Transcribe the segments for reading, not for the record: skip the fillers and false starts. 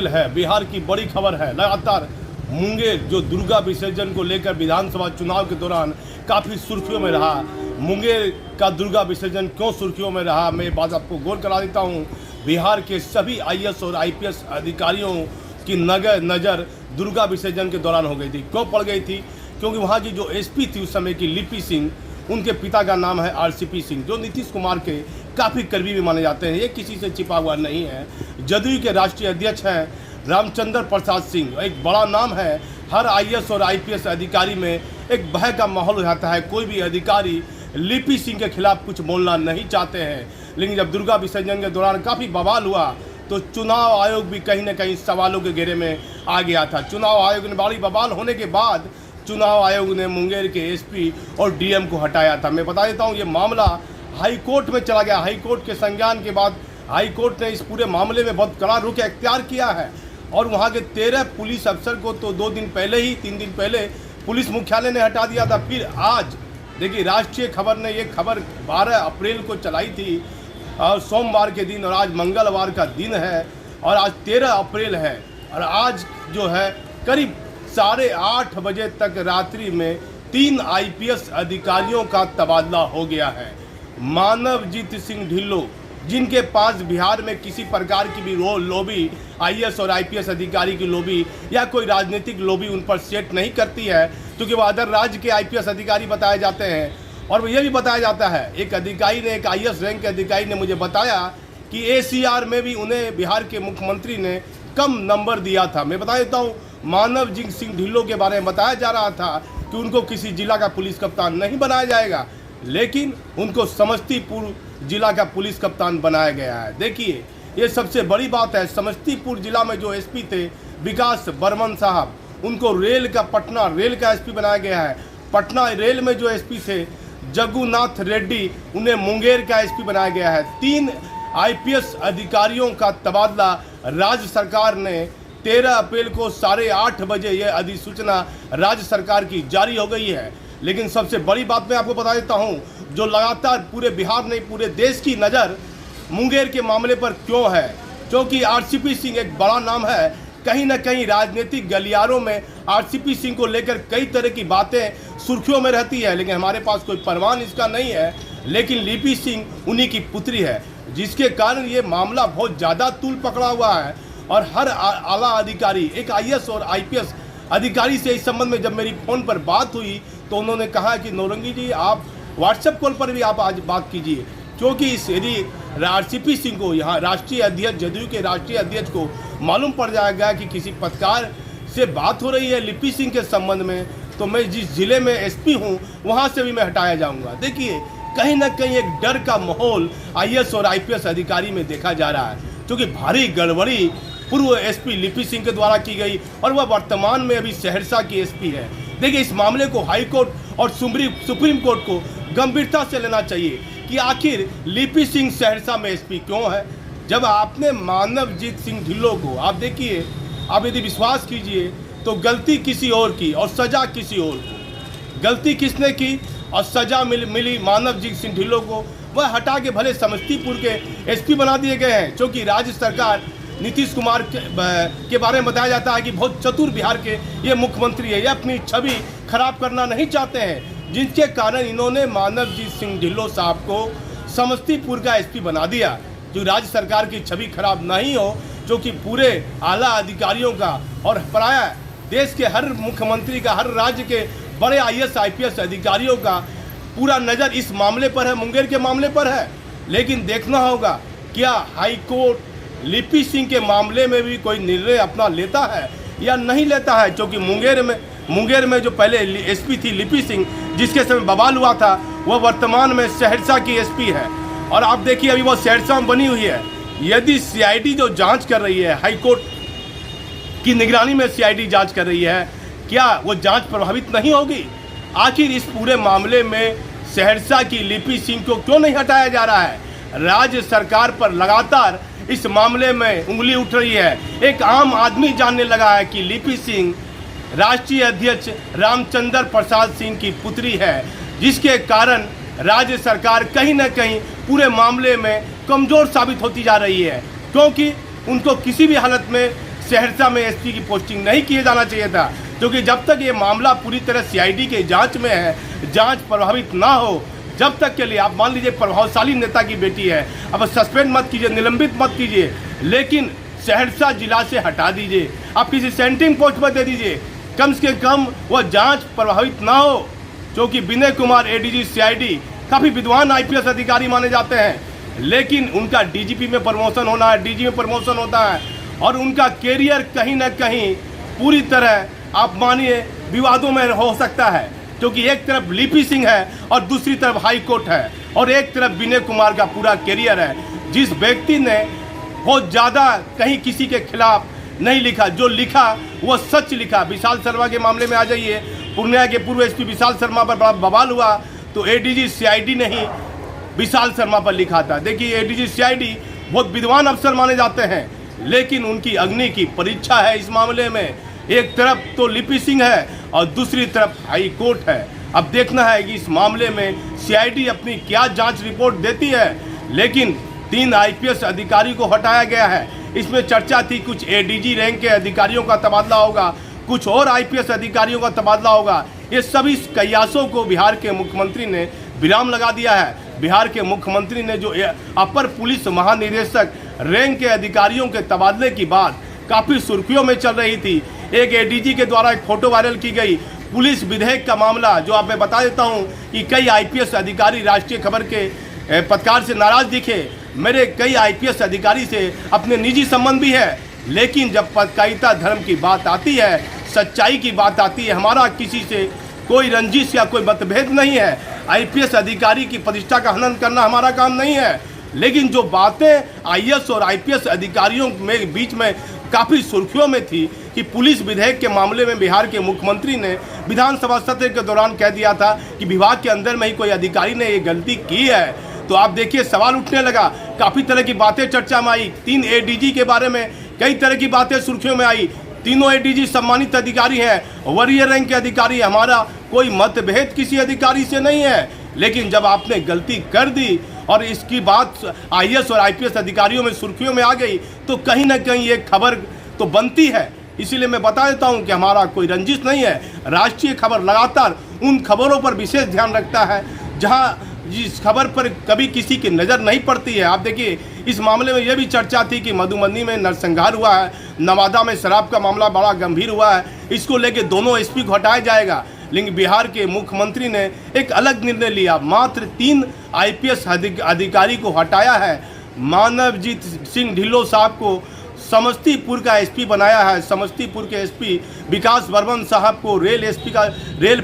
अपरेल है, बिहार की बड़ी खबर है। लगातार मुंगेर जो दुर्गा विसर्जन को लेकर विधानसभा चुनाव के दौरान काफ़ी सुर्खियों में रहा। मुंगेर का दुर्गा विसर्जन क्यों सुर्खियों में रहा, मैं बात आपको गौर करा देता हूँ। बिहार के सभी आईएएस और आईपीएस अधिकारियों की नज़र दुर्गा विसर्जन के दौरान हो गई थी। क्यों पड़ गई थी? क्योंकि वहाँ की जो एसपी थी उस समय की लिपि सिंह, उनके पिता का नाम है आरसीपी सिंह, जो नीतीश कुमार के काफ़ी करीबी भी माने जाते हैं। ये किसी से छिपा हुआ नहीं है। जदयू के राष्ट्रीय अध्यक्ष हैं रामचंद्र प्रसाद सिंह, एक बड़ा नाम है। हर आईएएस और आईपीएस अधिकारी में एक भय का माहौल हो जाता है। कोई भी अधिकारी लिपि सिंह के खिलाफ कुछ बोलना नहीं चाहते हैं। लेकिन जब दुर्गा विसर्जन के दौरान काफ़ी बवाल हुआ तो चुनाव आयोग भी कहीं ना कहीं सवालों के घेरे में आ गया था। चुनाव आयोग ने बड़ी बवाल होने के बाद चुनाव आयोग ने मुंगेर के एसपी और डीएम को हटाया था। मैं बता देता हूँ, ये मामला हाई कोर्ट में चला गया। हाई कोर्ट के संज्ञान के बाद हाई कोर्ट ने इस पूरे मामले में बहुत कड़ा रुख अख्तियार किया है और वहाँ के 13 पुलिस अफसर को तो 3 दिन पहले पुलिस मुख्यालय ने हटा दिया था। फिर आज देखिए, राष्ट्रीय खबर ने ये खबर 12 अप्रैल को चलाई थी और सोमवार के दिन, और आज मंगलवार का दिन है और आज 13 अप्रैल है। और आज जो है करीब 8:30 बजे तक रात्रि में 3 आईपीएस अधिकारियों का तबादला हो गया है। मानवजीत सिंह ढिल्लों, जिनके पास बिहार में किसी प्रकार की भी लॉबी, आईएएस और आईपीएस अधिकारी की लॉबी या कोई राजनीतिक लॉबी उन पर सेट नहीं करती है, क्योंकि वो अदर राज्य के आईपीएस अधिकारी बताए जाते हैं। और ये भी बताया जाता है, एक अधिकारी ने, एक आईएएस रैंक के अधिकारी ने मुझे बताया कि एसीआर में भी उन्हें बिहार के मुख्यमंत्री ने कम नंबर दिया था। मैं बता देता हूँ, मानवजीत सिंह ढिल्लों के बारे में बताया जा रहा था कि उनको किसी जिला का पुलिस कप्तान नहीं बनाया जाएगा, लेकिन उनको समस्तीपुर जिला का पुलिस कप्तान बनाया गया है। देखिए, ये सबसे बड़ी बात है। समस्तीपुर जिला में जो एसपी थे विकास बर्मन साहब, उनको पटना रेल का एसपी बनाया गया है। पटना रेल में जो एसपी थे जगुनाथ रेड्डी, उन्हें मुंगेर का एसपी बनाया गया है। 3 आईपीएस अधिकारियों का तबादला राज्य सरकार ने 13 अप्रैल को 8:30 बजे यह अधिसूचना राज्य सरकार की जारी हो गई है। लेकिन सबसे बड़ी बात मैं आपको बता देता हूं, जो लगातार पूरे बिहार नहीं पूरे देश की नज़र मुंगेर के मामले पर क्यों है, क्योंकि आरसीपी सिंह एक बड़ा नाम है। कहीं ना कहीं राजनीतिक गलियारों में आरसीपी सिंह को लेकर कई तरह की बातें सुर्खियों में रहती है, लेकिन हमारे पास कोई परवान इसका नहीं है। लेकिन लिपि सिंह उन्हीं की पुत्री है, जिसके कारण ये मामला बहुत ज़्यादा तूल पकड़ा हुआ है। और हर आला अधिकारी, एक आईएएस और आईपीएस अधिकारी से इस संबंध में जब मेरी फ़ोन पर बात हुई तो उन्होंने कहा कि नौरंगी जी, आप व्हाट्सएप कॉल पर भी आप आज बात कीजिए, क्योंकि इस यदि आरसीपी सिंह को, यहाँ राष्ट्रीय अध्यक्ष, जदयू के राष्ट्रीय अध्यक्ष को मालूम पड़ जाएगा कि किसी पत्रकार से बात हो रही है लिपि सिंह के संबंध में, तो मैं जिस जिले में एसपी हूँ वहाँ से भी मैं हटाया जाऊँगा। देखिए, कहीं ना कहीं एक डर का माहौल आईएएस और आईपीएस अधिकारी में देखा जा रहा है, क्योंकि भारी गड़बड़ी पूर्व एसपी लिपि सिंह के द्वारा की गई और वह वर्तमान में अभी सहरसा की एसपी है। देखिए, इस मामले को हाई कोर्ट और सुप्रीम कोर्ट को गंभीरता से लेना चाहिए कि आखिर लिपि सिंह सहरसा में एसपी क्यों है। जब आपने मानवजीत सिंह ढिल्लों को, आप देखिए, आप यदि विश्वास कीजिए तो गलती किसी और की और सज़ा किसी और को, गलती किसने की और सज़ा मिली मानवजीत सिंह ढिल्लों को, वह हटा के भले समस्तीपुर के एसपी बना दिए गए हैं। क्योंकि राज्य सरकार नीतीश कुमार के बारे में बताया जाता है कि बहुत चतुर बिहार के ये मुख्यमंत्री है, ये अपनी छवि खराब करना नहीं चाहते हैं, जिनके कारण इन्होंने मानवजीत सिंह ढिल्लों साहब को समस्तीपुर का एसपी बना दिया, जो राज्य सरकार की छवि खराब नहीं हो, जो कि पूरे आला अधिकारियों का और प्राय देश के हर मुख्यमंत्री का, हर राज्य के बड़े आईएएस आईपीएस अधिकारियों का पूरा नज़र इस मामले पर है, मुंगेर के मामले पर है। लेकिन देखना होगा क्या हाई कोर्ट लिपि सिंह के मामले में भी कोई निर्णय अपना लेता है या नहीं लेता है, क्योंकि मुंगेर में जो पहले एसपी थी लिपि सिंह, जिसके समय बवाल हुआ था, वह वर्तमान में सहरसा की एसपी है। और आप देखिए, अभी वो सहरसा में बनी हुई है। यदि सीआईडी जो जांच कर रही है, हाई कोर्ट की निगरानी में सीआईडी जांच कर रही है, क्या वो जांच प्रभावित नहीं होगी? आखिर इस पूरे मामले में सहरसा की लिपि सिंह को क्यों नहीं हटाया जा रहा है? राज्य सरकार पर लगातार इस मामले में उंगली उठ रही है। एक आम आदमी जानने लगा है कि लिपि सिंह राष्ट्रीय अध्यक्ष रामचंद्र प्रसाद सिंह की पुत्री है, जिसके कारण राज्य सरकार कहीं ना कहीं पूरे मामले में कमज़ोर साबित होती जा रही है, क्योंकि उनको किसी भी हालत में सहरसा में एसपी की पोस्टिंग नहीं किए जाना चाहिए था, क्योंकि जब तक ये मामला पूरी तरह सीआईडी के जांच में है, जांच प्रभावित ना हो, जब तक के लिए आप मान लीजिए प्रभावशाली नेता की बेटी है, अब सस्पेंड मत कीजिए, निलंबित मत कीजिए, लेकिन सहरसा जिला से हटा दीजिए, आप किसी सेंट्रिंग पोस्ट पर दे दीजिए, कम से कम वह जांच प्रभावित ना हो। क्योंकि विनय कुमार एडीजी सीआईडी काफ़ी विद्वान आईपीएस अधिकारी माने जाते हैं, लेकिन उनका डीजीपी में प्रमोशन होना है, डीजी में प्रमोशन होता है, और उनका कैरियर कहीं ना कहीं पूरी तरह आप मानिए विवादों में हो सकता है, क्योंकि एक तरफ लिपि सिंह है और दूसरी तरफ हाई कोर्ट है, और एक तरफ विनय कुमार का पूरा कैरियर है। जिस व्यक्ति ने बहुत ज़्यादा कहीं किसी के खिलाफ नहीं लिखा, जो लिखा वो सच लिखा। विशाल शर्मा के मामले में आ जाइए, पूर्णिया के पूर्व एसपी विशाल शर्मा पर बड़ा बवाल हुआ, तो एडीजी सीआईडी ने ही विशाल शर्मा पर लिखा था। देखिए, एडीजी सीआईडी बहुत विद्वान अफसर माने जाते हैं, लेकिन उनकी अग्नि की परीक्षा है इस मामले में। एक तरफ तो लिपि सिंह है और दूसरी तरफ हाई कोर्ट है। अब देखना है कि इस मामले में सीआईडी अपनी क्या जांच रिपोर्ट देती है। लेकिन 3 आईपीएस अधिकारी को हटाया गया है। इसमें चर्चा थी कुछ एडीजी रैंक के अधिकारियों का तबादला होगा, कुछ और आईपीएस अधिकारियों का तबादला होगा। ये सभी कयासों को बिहार के मुख्यमंत्री ने विराम लगा दिया है। बिहार के मुख्यमंत्री ने जो अपर पुलिस महानिदेशक रैंक के अधिकारियों के तबादले की बात काफ़ी सुर्खियों में चल रही थी। एक एडीजी के द्वारा एक फोटो वायरल की गई, पुलिस विधेयक का मामला, जो आप मैं बता देता हूं कि कई आईपीएस अधिकारी राष्ट्रीय खबर के पत्रकार से नाराज दिखे। मेरे कई आईपीएस अधिकारी से अपने निजी संबंध भी है, लेकिन जब पत्रकारिता धर्म की बात आती है, सच्चाई की बात आती है, हमारा किसी से कोई रंजिश या कोई मतभेद नहीं है। आईपीएस अधिकारी की प्रतिष्ठा का हनन करना हमारा काम नहीं है, लेकिन जो बातें आईएएस और आईपीएस अधिकारियों में बीच में काफ़ी सुर्खियों में थी कि पुलिस विधेयक के मामले में बिहार के मुख्यमंत्री ने विधानसभा सत्र के दौरान कह दिया था कि विभाग के अंदर में ही कोई अधिकारी ने ये गलती की है, तो आप देखिए सवाल उठने लगा। काफ़ी तरह की बातें चर्चा में आई। 3 एडीजी के बारे में कई तरह की बातें सुर्खियों में आई। तीनों एडीजी सम्मानित अधिकारी हैं, वरीय रैंक के अधिकारी। हमारा कोई मतभेद किसी अधिकारी से नहीं है, लेकिन जब आपने गलती कर दी और इसकी बात आईएएस और आईपीएस अधिकारियों में सुर्खियों में आ गई, तो कहीं ना कहीं ये खबर तो बनती है। इसीलिए मैं बता देता हूं कि हमारा कोई रंजिश नहीं है। राष्ट्रीय खबर लगातार उन खबरों पर विशेष ध्यान रखता है जहां जिस खबर पर कभी किसी की नज़र नहीं पड़ती है। आप देखिए, इस मामले में यह भी चर्चा थी कि मधुबनी में नरसंहार हुआ है, नवादा में शराब का मामला बड़ा गंभीर हुआ है, इसको लेके दोनों एसपी को हटाया जाएगा। लेकिन बिहार के मुख्यमंत्री ने एक अलग निर्णय लिया, मात्र 3 आईपीएस अधिकारी को हटाया है। मानवजीत सिंह ढिल्लों साहब को समस्तीपुर का एसपी बनाया है। समस्तीपुर के एसपी विकास वर्मन साहब को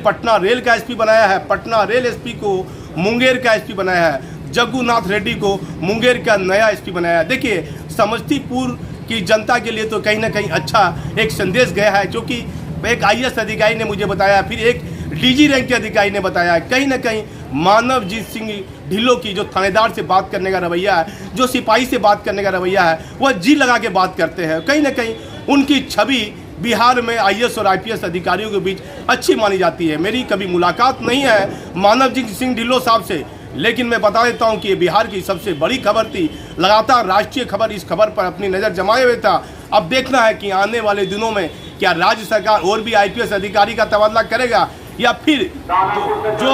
पटना रेल का एसपी बनाया है। पटना रेल एसपी को मुंगेर का एसपी बनाया है। जग्गूनाथ रेड्डी को मुंगेर का नया एसपी बनाया है। देखिए, समस्तीपुर की जनता के लिए तो कहीं ना कहीं अच्छा एक संदेश गया है, जो कि एक आईएएस अधिकारी ने मुझे बताया, फिर एक डीजी रैंक के अधिकारी ने बताया। कहीं ना कहीं मानवजीत सिंह ढिल्लों की जो थानेदार से बात करने का रवैया है, जो सिपाही से बात करने का रवैया है, वह जी लगा के बात करते हैं। कहीं ना कहीं उनकी छवि बिहार में आईएएस और आईपीएस अधिकारियों के बीच अच्छी मानी जाती है। मेरी कभी मुलाकात नहीं है मानवजीत सिंह ढिल्लों साहब से, लेकिन मैं बता देता हूं कि ये बिहार की सबसे बड़ी खबर थी। लगातार राष्ट्रीय खबर इस खबर पर अपनी नज़र जमाए हुए था। अब देखना है कि आने वाले दिनों में क्या राज्य सरकार और भी आईपीएस अधिकारी का तबादला करेगा, या फिर जो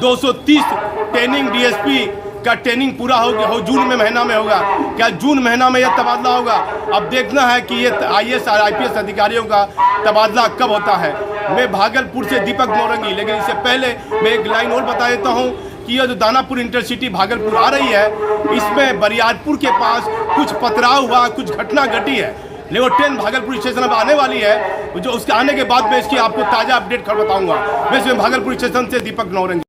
230 ट्रेनिंग डीएसपी का ट्रेनिंग पूरा हो जून में महीना में होगा, क्या जून महीना में यह तबादला होगा। अब देखना है कि ये आईएएस और आईपीएस अधिकारियों का तबादला कब होता है। मैं भागलपुर से दीपक नौरंगी, लेकिन इससे पहले मैं एक लाइन और बता देता हूँ कि यह जो दानापुर इंटरसिटी भागलपुर आ रही है, इसमें बरियारपुर के पास कुछ पथराव हुआ, कुछ घटना घटी है, लेकिन वो ट्रेन भागलपुर स्टेशन अब आने वाली है। जो उसके आने के बाद मैं इसकी आपको ताज़ा अपडेट कर बताऊंगा। मैं इसमें भागलपुर स्टेशन से दीपक नौरंगी।